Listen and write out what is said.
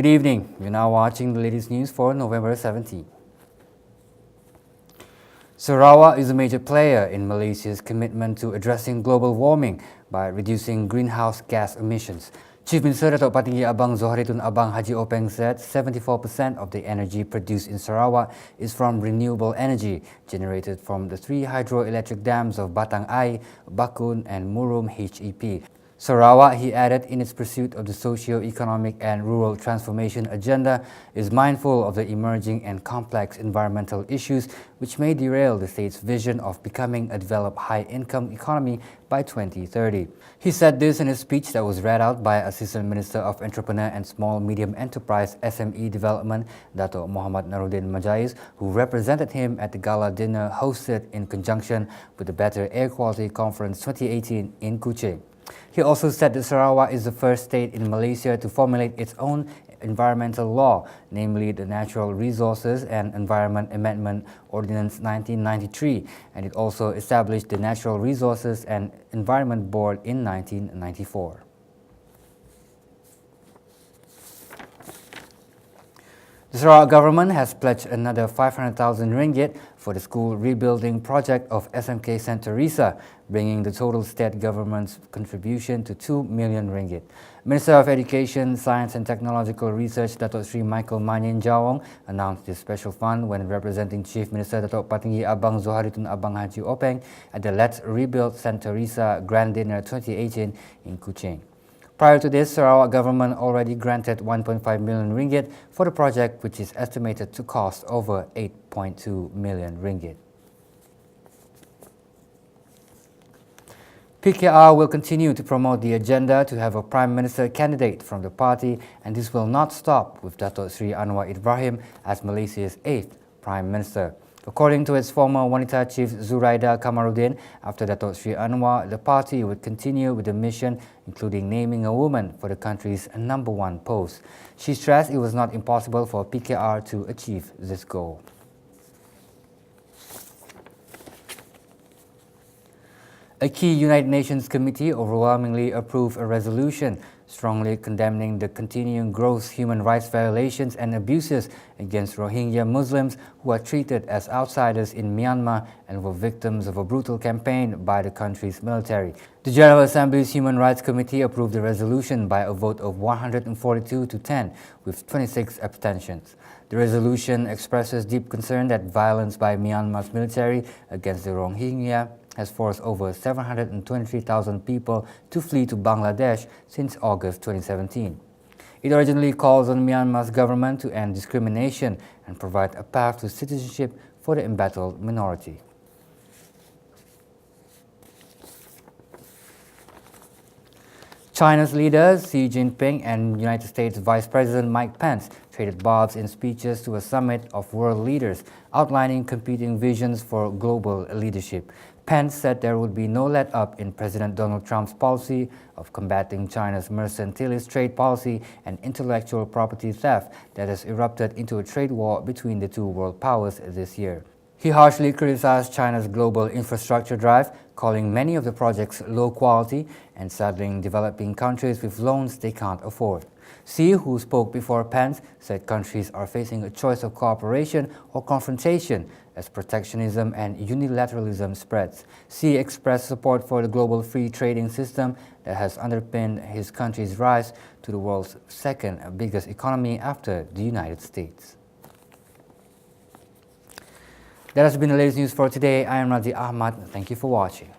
Good evening. You're now watching the latest news for November 17. Sarawak is a major player in Malaysia's commitment to addressing global warming by reducing greenhouse gas emissions. Chief Minister Datuk Patinggi Abang Zoharitun Abang Haji Openg said 74% of the energy produced in Sarawak is from renewable energy generated from the 3 hydroelectric dams of Batang Ai, Bakun and Murum HEP. Sarawak, he added, in its pursuit of the socio-economic and rural transformation agenda, is mindful of the emerging and complex environmental issues which may derail the state's vision of becoming a developed high-income economy by 2030. He said this in a speech that was read out by Assistant Minister of Entrepreneur and Small Medium Enterprise SME Development, Dato' Muhammad Naruddin Majais, who represented him at the gala dinner hosted in conjunction with the Better Air Quality Conference 2018 in Kuching. He also said that Sarawak is the first state in Malaysia to formulate its own environmental law, namely the Natural Resources and Environment Amendment Ordinance 1993, and it also established the Natural Resources and Environment Board in 1994. The Sarawak government has pledged another 500,000 ringgit for the school rebuilding project of SMK St. Teresa, bringing the total state government's contribution to 2 million ringgit. Minister of Education, Science and Technological Research, Datuk Sri Michael Manyin Jawong, announced this special fund when representing Chief Minister Datuk Patinggi Abang Zoharitun Abang Haji Openg at the Let's Rebuild St. Teresa Grand Dinner 2018 in Kuching. Prior to this, Sarawak government already granted 1.5 million ringgit for the project, which is estimated to cost over 8.2 million ringgit. PKR will continue to promote the agenda to have a Prime Minister candidate from the party, and this will not stop with Datuk Sri Anwar Ibrahim as Malaysia's 8th Prime Minister. According to its former Wanita Chief Zuraida Kamaruddin, after Datuk Sri Anwar, the party would continue with the mission, including naming a woman for the country's #1 post. She stressed it was not impossible for PKR to achieve this goal. A key United Nations committee overwhelmingly approved a resolution strongly condemning the continuing gross human rights violations and abuses against Rohingya Muslims who are treated as outsiders in Myanmar and were victims of a brutal campaign by the country's military. The General Assembly's Human Rights Committee approved the resolution by a vote of 142 to 10, with 26 abstentions. The resolution expresses deep concern that violence by Myanmar's military against the Rohingya has forced over 723,000 people to flee to Bangladesh since August 2017. It originally calls on Myanmar's government to end discrimination and provide a path to citizenship for the embattled minority. China's leaders Xi Jinping and United States Vice President Mike Pence traded barbs in speeches to a summit of world leaders, outlining competing visions for global leadership. Pence said there would be no let-up in President Donald Trump's policy of combating China's mercantilist trade policy and intellectual property theft that has erupted into a trade war between the two world powers this year. He harshly criticized China's global infrastructure drive, calling many of the projects low quality and saddling developing countries with loans they can't afford. Xi, who spoke before Pence, said countries are facing a choice of cooperation or confrontation as protectionism and unilateralism spreads. Xi expressed support for the global free trading system that has underpinned his country's rise to the world's second biggest economy after the United States. That has been the latest news for today. I am Razi Ahmad. Thank you for watching.